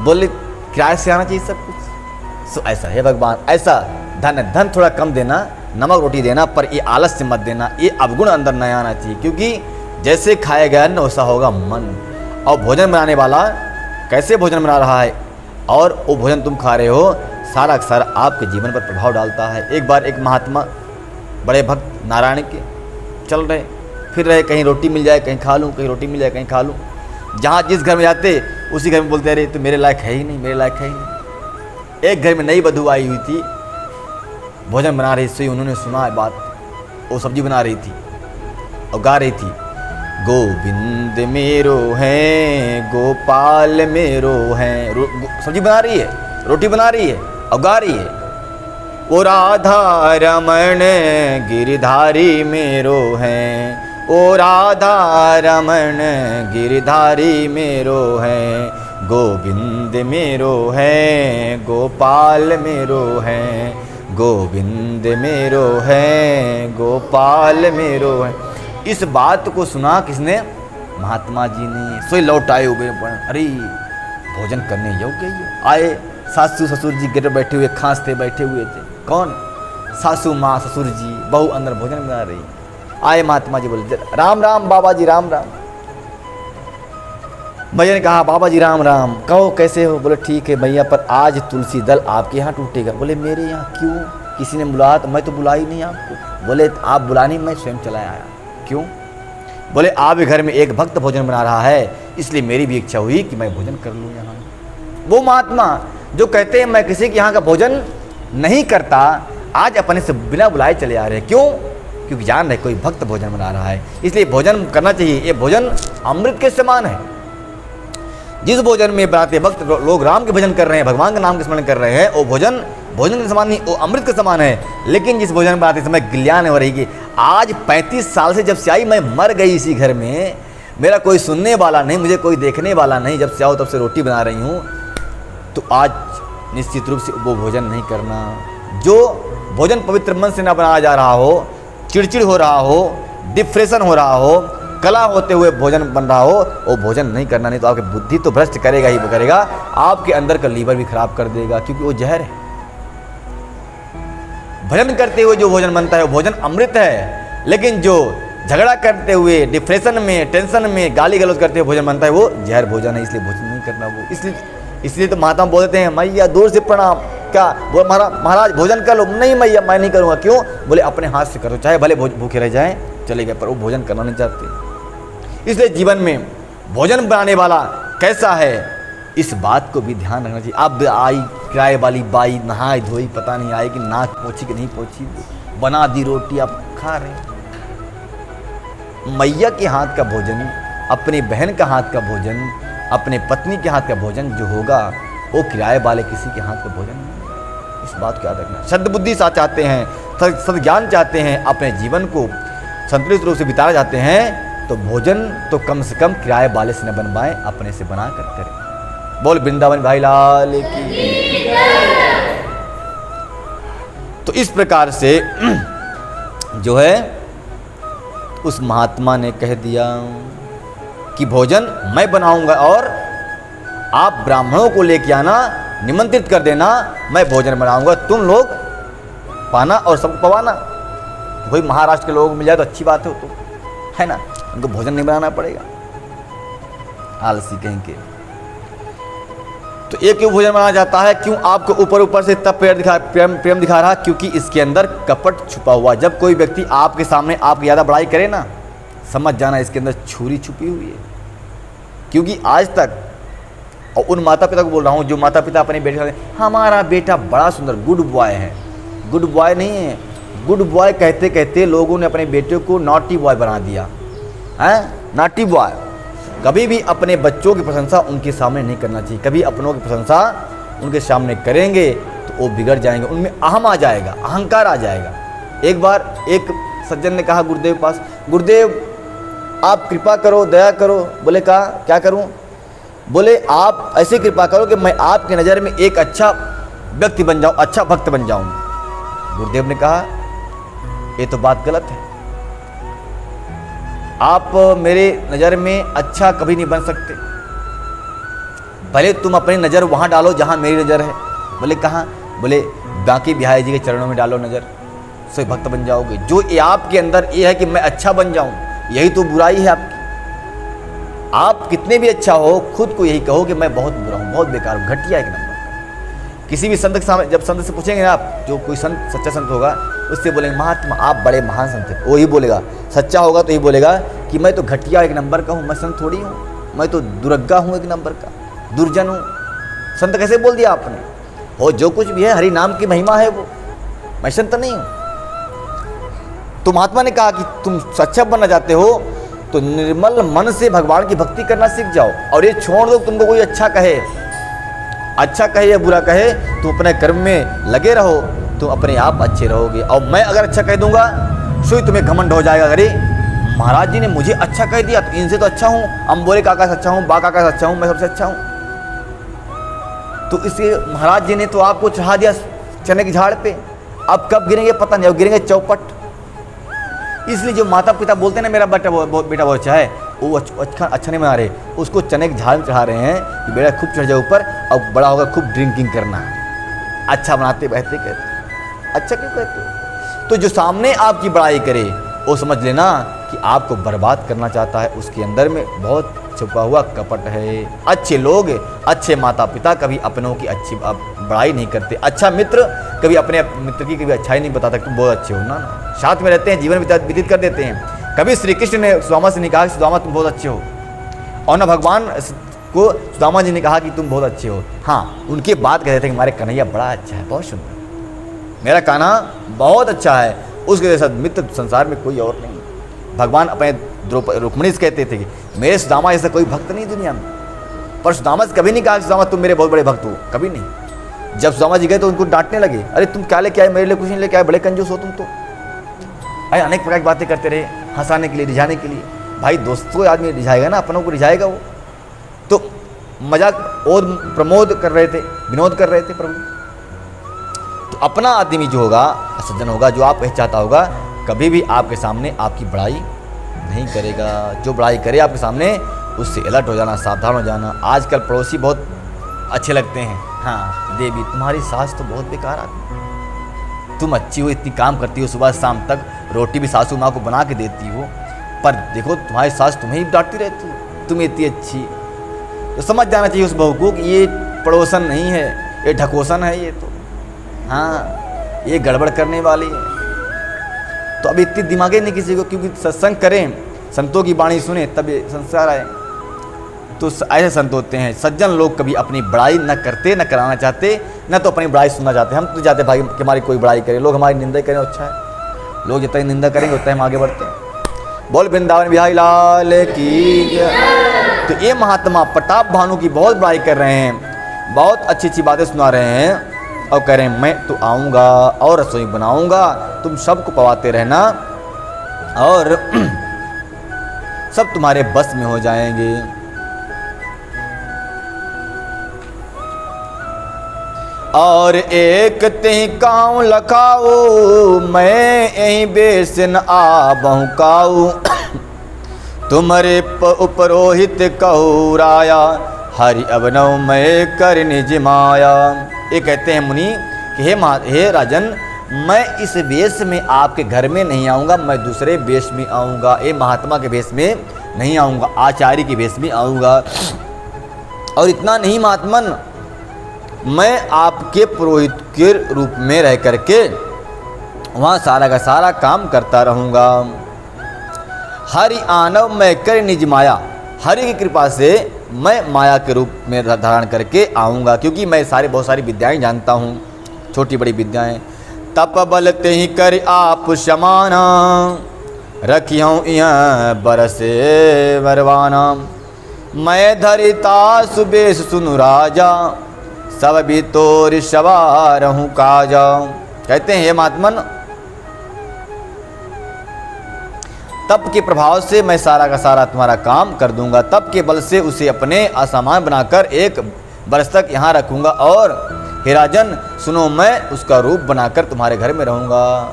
बोले किराए से आना चाहिए सब कुछ। सो ऐसा है भगवान, ऐसा धन थोड़ा कम देना, नमक रोटी देना, पर ये आलस से मत देना, ये अवगुण अंदर नहीं आना चाहिए, क्योंकि जैसे खाया गया न वैसा होगा मन। और भोजन बनाने वाला कैसे भोजन बना रहा है और वो भोजन तुम खा रहे हो, सारा अक्सर आपके जीवन पर प्रभाव डालता है। एक बार एक महात्मा बड़े भक्त नारायण के चल रहे फिर रहे, कहीं रोटी मिल जाए कहीं खा लूँ, कहीं रोटी मिल जाए कहीं खा लूँ। जहाँ जिस घर में जाते उसी घर में बोलते अरे तो मेरे लायक है ही नहीं, मेरे लायक है ही नहीं। एक घर में नई बधू आई हुई थी, भोजन बना रही थी, उन्होंने सुना बात, वो सब्जी बना रही थी और गा रही थी, गोविंद मेरो है गोपाल मेरो है। सब्जी बना रही है, रोटी बना रही है और गा रही है, ओ राधा रमण गिरधारी मेरो है, ओ राधा रमण गिरधारी मेरो है, गोविंद मेरो है गोपाल मेरो है, गोविंद मेरो है गोपाल मेरो है। इस बात को सुना किसने? महात्मा जी ने। सोई लौट आए हुए, अरे भोजन करने योग्य ही आए। सासू ससुर जी गिर बैठे हुए, खांसते बैठे हुए थे। कौन? सासू माँ ससुर जी, बहू अंदर भोजन बना रही। आए महात्मा जी बोले राम राम बाबा जी राम राम। भैया ने कहा बाबा जी राम राम, कहो कैसे हो? बोले ठीक है भैया, पर आज तुलसी दल आपके यहाँ टूटेगा। बोले मेरे यहाँ क्यों? किसी ने बुलाया? तो मैं तो बुला ही नहीं आपको। बोले आप बुलानी, मैं स्वयं चला आया। क्यों? बोले आपके घर में एक भक्त भोजन बना रहा है, इसलिए मेरी भी इच्छा हुई कि मैं भोजन कर लूँ यहाँ। वो महात्मा जो कहते हैं मैं किसी के यहाँ का भोजन नहीं करता, आज अपने से बिना बुलाए चले आ रहे हैं। क्यों? क्योंकि जान रहे कोई भक्त भोजन बना रहा है, इसलिए भोजन करना चाहिए। ये भोजन अमृत के समान है। जिस भोजन में बनाते वक्त लोग राम के भजन कर रहे हैं, भगवान का नाम के स्मरण कर रहे हैं, वो भोजन के समान नहीं, वो अमृत के समान है। लेकिन जिस भोजन बनाते समय गिल्यान हो रही कि आज 35 साल से जब से आई मैं मर गई इसी घर में, मेरा कोई सुनने वाला नहीं, मुझे कोई देखने वाला नहीं, जब से आओ तब से रोटी बना रही हूँ, तो आज निश्चित रूप से वो भोजन नहीं करना। जो भोजन पवित्र मन से ना बनाया जा रहा हो, चिड़चिड़ हो रहा हो, डिप्रेशन हो रहा हो, कला होते हुए भोजन बन रहा हो, वो भोजन नहीं करना। नहीं तो आपकी बुद्धि तो भ्रष्ट करेगा ही करेगा, आपके अंदर का लीवर भी खराब कर देगा, क्योंकि वो जहर है। भजन करते हुए जो भोजन बनता है वो भोजन अमृत है, लेकिन जो झगड़ा करते हुए डिप्रेशन में टेंशन में गाली गलौज करते हुए भोजन बनता है वो जहर भोजन है, इसलिए भोजन नहीं करना वो। इसलिए तो महात्मा बोलते हैं मैया दूर से प्रणाम। क्या बोल महाराज भोजन कर लो? नहीं मैया मैं नहीं करूँगा। क्यों? बोले अपने हाथ से करो, चाहे भले भूखे रह जाएं चले गए, पर वो भोजन करना नहीं चाहते। इसलिए जीवन में भोजन बनाने वाला कैसा है, इस बात को भी ध्यान रखना चाहिए। अब आई किराए वाली बाई, नहाई धोई, पता नहीं आई कि नाक पोछी कि नहीं पोछी, बना दी रोटी, आप खा रहे हैं। मैया के हाथ का भोजन, अपने बहन का हाथ का भोजन, अपने पत्नी के हाथ का भोजन जो होगा वो किराए वाले किसी के हाथ का भोजन नहीं। इस बात को याद रखना। सद्बुद्धि साथ चाहते हैं, सद्ज्ञान चाहते हैं, अपने जीवन को संतुलित रूप से बिताना चाहते हैं, तो भोजन तो कम से कम किराए वाले से न बनवाएं, अपने से बना कर करें। बोल वृंदावन भाई लाल की। तो इस प्रकार से जो है उस महात्मा ने कह दिया कि भोजन मैं बनाऊंगा और आप ब्राह्मणों को लेके आना, निमंत्रित कर देना, मैं भोजन बनाऊंगा, तुम लोग पाना और सबको पवाना। वही महाराष्ट्र के लोग मिल जाए तो अच्छी बात है, तो है ना, उनको भोजन नहीं बनाना पड़ेगा, आलसी कहीं के। तो एक क्यों भोजन बनाया जाता है? क्यों आपको ऊपर ऊपर से इतना प्रेम दिखा रहा? क्योंकि इसके अंदर कपट छुपा हुआ। जब कोई व्यक्ति आपके सामने आपकी ज़्यादा बड़ाई करे ना, समझ जाना इसके अंदर छुरी छुपी हुई है। क्योंकि आज तक, और उन माता पिता को बोल रहा हूँ जो माता पिता अपने बेटे का, हमारा बेटा बड़ा सुंदर गुड बॉय है, गुड बॉय नहीं है। गुड बॉय कहते कहते लोगों ने अपने बेटे को नॉटी बॉय बना दिया है, नॉटी बॉय। कभी भी अपने बच्चों की प्रशंसा उनके सामने नहीं करना चाहिए। कभी अपनों की प्रशंसा उनके सामने करेंगे तो वो बिगड़ जाएंगे, उनमें अहम आ जाएगा, अहंकार आ जाएगा। एक बार एक सज्जन ने कहा गुरुदेव पास, गुरुदेव आप कृपा करो, दया करो। बोले कहा क्या करूं? बोले आप ऐसे कृपा करो कि मैं आपकी नज़र में एक अच्छा व्यक्ति बन जाऊं, अच्छा भक्त बन जाऊं। गुरुदेव ने कहा ये तो बात गलत है, आप मेरे नज़र में अच्छा कभी नहीं बन सकते। पहले तुम अपनी नज़र वहाँ डालो जहाँ मेरी नज़र है। बोले कहाँ? बोले बांके बिहारी जी के चरणों में डालो नज़र, से भक्त बन जाओगे। जो ये आपके अंदर ये है कि मैं अच्छा बन जाऊँ, यही तो बुराई है आपकी। आप कितने भी अच्छा हो, खुद को यही कहो कि मैं बहुत बुरा हूँ, बहुत बेकार हूँ, घटिया एक नंबर। किसी भी संत के सामने जब संत से पूछेंगे ना आप, जो कोई संत सच्चा संत होगा उससे बोलेंगे महात्मा आप बड़े महान संत हैं, वो ही बोलेगा, सच्चा होगा तो ही बोलेगा कि मैं तो घटिया एक नंबर का हूँ, मैं संत थोड़ी हूँ, मैं तो दुर्गा हूँ एक नंबर का, दुर्जन हूँ। संत कैसे बोल दिया आपने? हो जो कुछ भी है हरि नाम की महिमा है वो, मैं संत नहीं हूँ। तो महात्मा ने कहा कि तुम सच्चा बनना चाहते हो तो निर्मल मन से भगवान की भक्ति करना सीख जाओ, और ये छोड़ दो तुमको कोई अच्छा कहे या बुरा कहे, तुम अपने कर्म में लगे रहो, तुम अपने आप अच्छे रहोगे। और मैं अगर अच्छा कह दूंगा सो ही तुम्हें घमंड हो जाएगा, अरे महाराज जी ने मुझे अच्छा कह दिया तो इनसे तो अच्छा हूँ, अम्बोरे काका से अच्छा हूँ, बा काका से अच्छा हूँ, मैं सबसे अच्छा हूँ। तो इसलिए महाराज जी ने तो आपको चढ़ा दिया चने की झाड़ पे, अब कब गिरेंगे पता नहीं, अब गिरेंगे चौपट। इसलिए जो माता पिता बोलते हैं ना मेरा बेटा बहुत अच्छा है, वो अच्छा नहीं बना रहे, उसको चने की झाड़ में चढ़ा रहे हैं कि बेटा खूब चढ़ जाए ऊपर, और बड़ा होगा खूब ड्रिंकिंग करना। अच्छा बनाते बहते कहते, अच्छा क्यों कहते? तो जो सामने आपकी बड़ाई करे वो समझ लेना कि आपको बर्बाद करना चाहता है, उसके अंदर में बहुत छुपा हुआ कपट है। अच्छे लोग, अच्छे माता पिता कभी अपनों की अच्छी बड़ाई नहीं करते। अच्छा मित्र कभी अपने मित्र की कभी अच्छाई नहीं बताता, तुम बहुत अच्छे हो ना, साथ में रहते हैं, जीवन व्यतीत कर देते हैं। कभी श्री कृष्ण ने सुदामा से नहीं कहा कि सुदामा तुम बहुत अच्छे हो, और न भगवान को सुदामा जी ने कहा कि तुम बहुत अच्छे हो। हाँ, उनके बात कहते थे कि हमारे कन्हैया बड़ा अच्छा है, बहुत सुंदर, मेरा कान्हा बहुत अच्छा है, उसके जैसा मित्र संसार में कोई और नहीं। भगवान अपने रुक्मिणी से कहते थे कि मेरे सुदामा जैसा कोई भक्त नहीं दुनिया में, पर सुदामा से कभी नहीं कहा कि सुदामा तुम मेरे बहुत बड़े भक्त हो, कभी नहीं। जब सुदामा जी गए तो उनको डांटने लगे, अरे तुम क्या लेके आए, मेरे लिए कुछ नहीं लेके आए, बड़े कंजूस हो तुम तो। अरे अनेक प्रकार की बातें करते रहे, हंसाने के लिए, रिझाने के लिए। भाई दोस्तों को आदमी रिझाएगा ना, अपनों को रिझाएगा वो तो मजाक और प्रमोद कर रहे थे, विनोद कर रहे थे प्रभु। तो अपना आदमी जो होगा, सज्जन होगा, जो आप चाहता होगा, कभी भी आपके सामने आपकी बड़ाई नहीं करेगा। जो बड़ाई करे आपके सामने उससे अलर्ट हो जाना, सावधान हो जाना। आजकल पड़ोसी बहुत अच्छे लगते हैं, हाँ देवी तुम्हारी सास तो बहुत बेकार आदमी, तुम अच्छी हो, इतनी काम करती हो, सुबह शाम तक रोटी भी सासू माँ को बना के देती हो, पर देखो तुम्हारी सास तुम्हें ही डांटती रहती है, तुम इतनी अच्छी। तो समझ जाना चाहिए उस बहू को कि ये पड़ोसन नहीं है, ये ढकोसन है, ये तो हाँ ये गड़बड़ करने वाली है। तो अब इतनी दिमागे नहीं किसी को, क्योंकि सत्संग करें, संतों की वाणी सुने तब ये संस्कार आए। तो ऐसे संत होते हैं सज्जन लोग, कभी अपनी बड़ाई न करते, न कराना चाहते, न तो अपनी बड़ाई सुनना चाहते। हम तो चाहते भाई कि हमारी कोई बड़ाई करे, लोग हमारी निंदा करें, अच्छा है, लोग जितना निंदा करेंगे उतना हम आगे बढ़ते हैं। बोल वृंदावन बिहारी लाल की। तो ये महात्मा प्रताप भानु की बहुत बड़ाई कर रहे हैं, बहुत अच्छी अच्छी बातें सुना रहे हैं, और कह रहे हैं मैं तो आऊँगा और रसोई बनाऊँगा, तुम सबको पवाते रहना और सब तुम्हारे बस में हो जाएंगे। और एक तेहि काऊ लखाऊ, मैं यही बेसन आ बहुकाऊ, तुम्हारे उपरोहित कहू राया, हरि अवनव मैं कर निज माया। ये कहते हैं मुनि कि हे राजन, मैं इस वेश में आपके घर में नहीं आऊँगा, मैं दूसरे वेश में आऊँगा, ये महात्मा के वेश में नहीं आऊँगा, आचार्य के वेश में आऊँगा। और इतना नहीं महात्मन, मैं आपके पुरोहित के रूप में रह करके वहाँ सारा का सारा काम करता रहूँगा। हरि आनव मैं कर निज माया, हरि की कृपा से मैं माया के रूप में धारण करके आऊँगा, क्योंकि मैं बहुत सारी विद्याएं जानता हूँ, छोटी बड़ी विद्याएं। तप बल ते ही कर आप समाना, रखियों यह बरसे वरवाना। मैं धरिता सुबेश सुनु राजा, सब भी तोर सवार हूँ काजा। कहते हैं हे महात्मन, तप के प्रभाव से मैं सारा का सारा तुम्हारा काम कर दूंगा। तप के बल से उसे अपने असामान बनाकर 1 वर्ष तक यहाँ रखूंगा, और हे राजन सुनो, मैं उसका रूप बनाकर तुम्हारे घर में रहूंगा।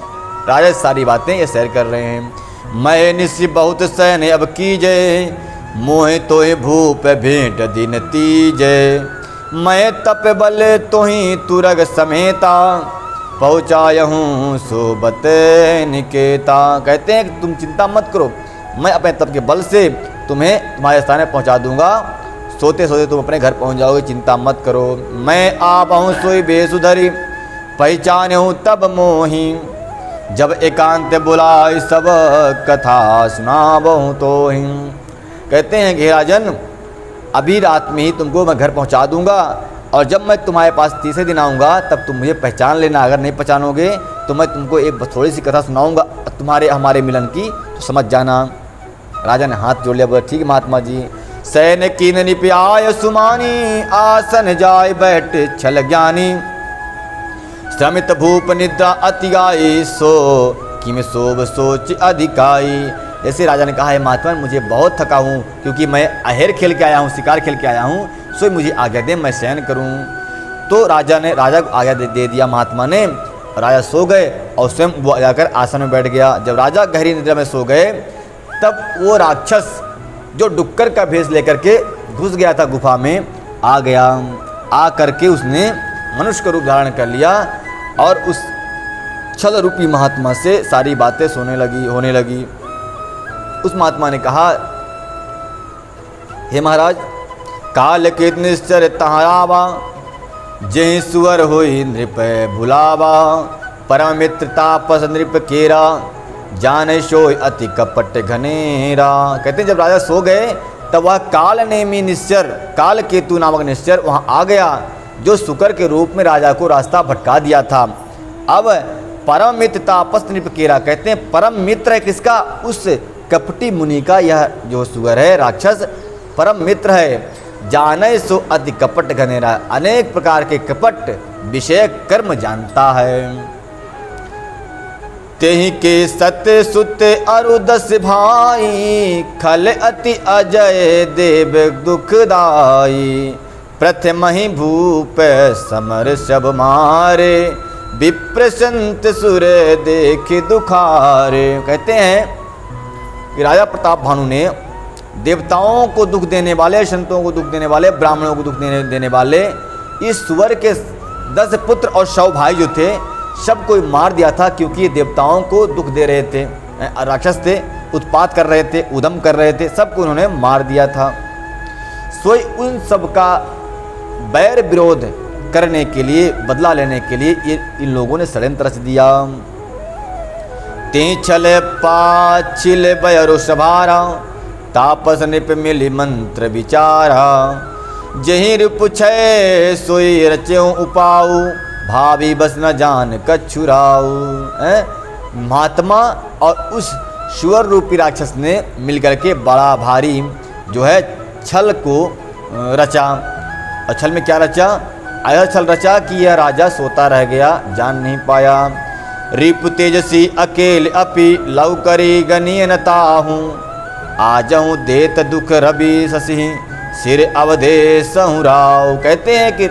राजा सारी बातें ये शेयर कर रहे हैं। मैं निश्चय बहुत सहन अब कीजे, मोह तोहि भूप भेंट दिन तीजे। मैं तप बल तोहि तुरग समेता, पहुँचायहूँ सोबत निकेता। कहते हैं कि तुम चिंता मत करो, मैं अपने तप के बल से तुम्हें तुम्हारे स्थान में पहुँचा दूंगा। सोते सोते तुम अपने घर पहुँच जाओगे, चिंता मत करो। मैं आपहूँ सोई बेसुधरी, पहचान हूँ तब मोही। जब एकांत बुलाए सब कथा सुनाबहूँ तो ही। कहते हैं कि राजन, अभी रात में ही तुमको मैं घर पहुँचा दूंगा, और जब मैं तुम्हारे पास तीसरे दिन आऊँगा तब तुम मुझे पहचान लेना। अगर नहीं पहचानोगे तो मैं तुमको एक थोड़ी सी कथा सुनाऊँगा तुम्हारे हमारे मिलन की, तो समझ जाना। राजा ने हाथ जोड़ लिया, बोला ठीक है महात्मा जी। सैन कीन निप्याय सुमानी, आसन जाय बैठ छल ज्ञानी। श्रमित भूप निद्रा अति गाई, सो किम सोब सोच अधिकाई। जैसे राजा ने कहा है महात्मा, मुझे बहुत थका हूँ, क्योंकि मैं अहेर खेल के आया हूँ, शिकार खेल के आया हूँ, सो मुझे आज्ञा दे मैं शयन करूँ। तो राजा को आज्ञा दे दिया महात्मा ने। राजा सो गए और स्वयं वो जाकर आसन में बैठ गया। जब राजा गहरी निद्रा में सो गए, तब वो राक्षस जो डुक्कर का भेष लेकर के घुस गया था गुफा में, आ गया। आ करके उसने मनुष्य का रूप धारण कर लिया, और उस छल रूपी महात्मा से सारी बातें होने लगी। उस महात्मा ने कहा, हे महाराज, काल के निश्चर तहारावा, जय सुअर होई नृप भुलावा। परम मित्र तापस नृप केरा, जान सोय अति कपट घनेरा। कहते हैं जब राजा सो गए तब वह काल नेमी निश्चर, काल केतु नामक निश्चर वहाँ आ गया, जो सुकर के रूप में राजा को रास्ता भटका दिया था। अब परम मित्र तापस नृप केरा, कहते हैं परम मित्र है किसका? उस कपटी मुनि का यह जो सुअर है, राक्षस, परम मित्र है। जाने सो अति कपट घनेरा, अनेक प्रकार के कपट विषय कर्म जानता है। तेहि के सत्य सुत अरुदस भाई, खल अति अजय देव दुखदाई। प्रथम ही भूप समर सब मारे, विप्र संत सुर देख दुखारे। कहते हैं कि राजा प्रताप भानु ने देवताओं को दुख देने वाले, संतों को दुख देने वाले, ब्राह्मणों को दुख देने वाले इस सुअर के 10 पुत्र और 100 भाई जो थे, सब को मार दिया था, क्योंकि ये देवताओं को दुख दे रहे थे, राक्षस थे, उत्पात कर रहे थे, उदम कर रहे थे, सबको उन्होंने मार दिया था। सोई उन सब का बैर विरोध करने के लिए, बदला लेने के लिए इन लोगों ने षड्यंत्र रच दिया। ते छल पाछिल बयरो सभारा, तापस निप मिली मंत्र विचारा। जही रिपुछय सोई रच्यो उपाऊ, भावी बस न जान कछुराऊ। महात्मा और उस सुअर रूपी राक्षस ने मिलकर के बड़ा भारी जो है छल को रचा। और छल में क्या रचा? ऐसा छल रचा कि यह राजा सोता रह गया, जान नहीं पाया। रिपु तेजसी अकेल अपि, लव करी गनीय न ताहूँ। आजहूँ देत दुख रवि शशि, सिर अवधेश राव। कहते हैं कि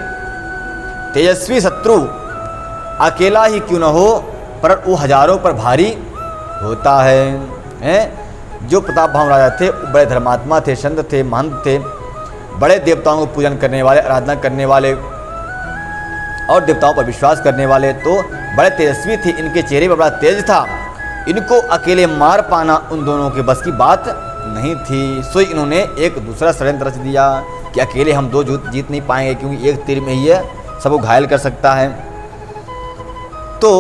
तेजस्वी शत्रु अकेला ही क्यों न हो, पर वो हजारों पर भारी होता है। जो प्रताप भानु राजा थे, बड़े धर्मात्मा थे, संत थे, महंत थे, बड़े देवताओं को पूजन करने वाले, आराधना करने वाले और देवताओं पर विश्वास करने वाले, तो बड़े तेजस्वी थे। इनके चेहरे पर बड़ा तेज था, इनको अकेले मार पाना उन दोनों के बस की बात नहीं थी। सो इन्होंने एक दूसरा षड्यंत्र रच दिया कि अकेले हम 2 जीत नहीं पाएंगे, क्योंकि एक तीर में ही सबको घायल कर सकता है। तो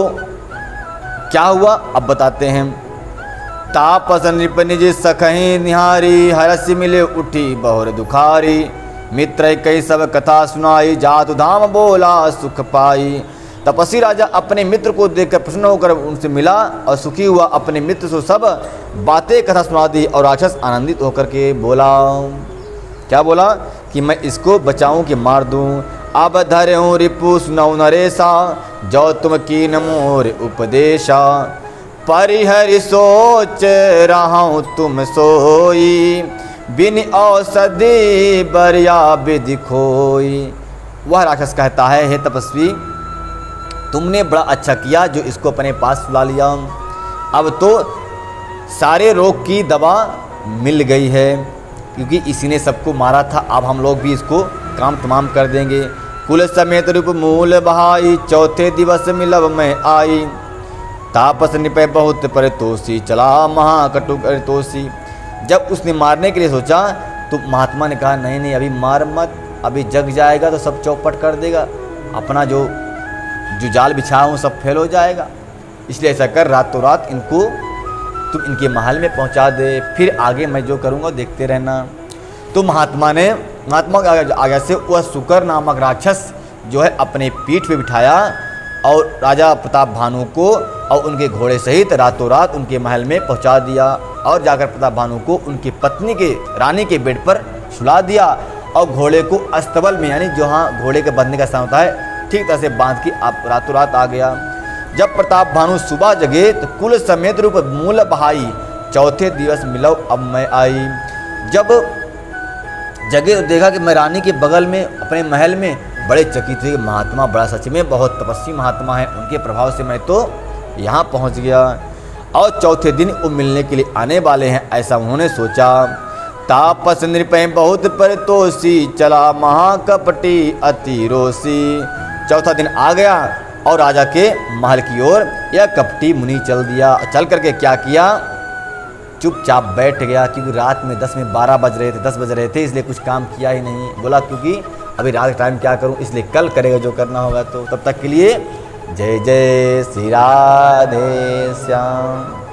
क्या हुआ अब बताते हैं। तापस नृप निज सखहि निहारी, हरसि मिले उठी बहुर दुखारी। मित्र कई सब कथा सुनाई, जातु धाम बोला सुख पाई। तपस्वी राजा अपने मित्र को देखकर प्रसन्न होकर उनसे मिला और सुखी हुआ अपने मित्र से सब बातें कथा सुना दी। और राक्षस आनंदित होकर के बोला, क्या बोला कि मैं इसको बचाऊं कि मार दूं। अब धरे हूँ रिपु सुनऊ नरेशा, जो तुम कीन मोर उपदेशा। परिहरि सोच रहा हूँ तुम सोई, बिन औषधि बरिया विधि खोई। वह राक्षस कहता है, हे तपस्वी, तुमने बड़ा अच्छा किया जो इसको अपने पास बुला लिया। अब तो सारे रोग की दवा मिल गई है, क्योंकि इसी ने सबको मारा था। अब हम लोग भी इसको काम तमाम कर देंगे। कुल समेत रूप मूल बहाई, चौथे दिवस मिलब मैं आई। तापस निपय बहुत परितोषी, चला महाकटु परितोषी। जब उसने मारने के लिए सोचा तो महात्मा ने कहा, नहीं नहीं अभी मार मत, अभी जग जाएगा तो सब चौपट कर देगा, अपना जो जाल बिछाया हूँ सब फेल हो जाएगा। इसलिए ऐसा कर रातों रात इनको तुम इनके महल में पहुँचा दे, फिर आगे मैं जो करूँगा देखते रहना। तो महात्मा के आगे से वह सुकर नामक राक्षस जो है अपने पीठ पे बिठाया और राजा प्रताप भानु को और उनके घोड़े सहित रातों रात उनके महल में पहुंचा दिया। और जाकर प्रताप भानु को उनकी पत्नी के रानी के बेड पर सुला दिया और घोड़े को अस्तबल में, यानी जहाँ घोड़े के बंधने का स्थान होता है, ठीक तरह से बांध के आप रातों रात आ गया। जब प्रताप भानु सुबह जगे तो कुल समेत रूप मूल बहाई, चौथे दिवस मिलो अब मैं आई। जब जगे तो देखा कि मैं रानी के बगल में अपने महल में, बड़े चकित हुए। महात्मा बड़ा सच में बहुत तपस्वी महात्मा है, उनके प्रभाव से मैं तो यहाँ पहुँच गया। और चौथे दिन वो मिलने के लिए आने वाले हैं, ऐसा उन्होंने सोचा। तापस नृपय बहुत परितोषी, चला महाकपटी अति रोसी। चौथा दिन आ गया और राजा के महल की ओर यह कपटी मुनि चल दिया। चल करके क्या किया, चुपचाप बैठ गया, क्योंकि रात में 10 में 12 बज रहे थे, 10 बज रहे थे, इसलिए कुछ काम किया ही नहीं। बोला क्योंकि अभी रात के टाइम क्या करूं, इसलिए कल करेगा जो करना होगा। तो तब तक के लिए जय जय श्री राधे श्याम।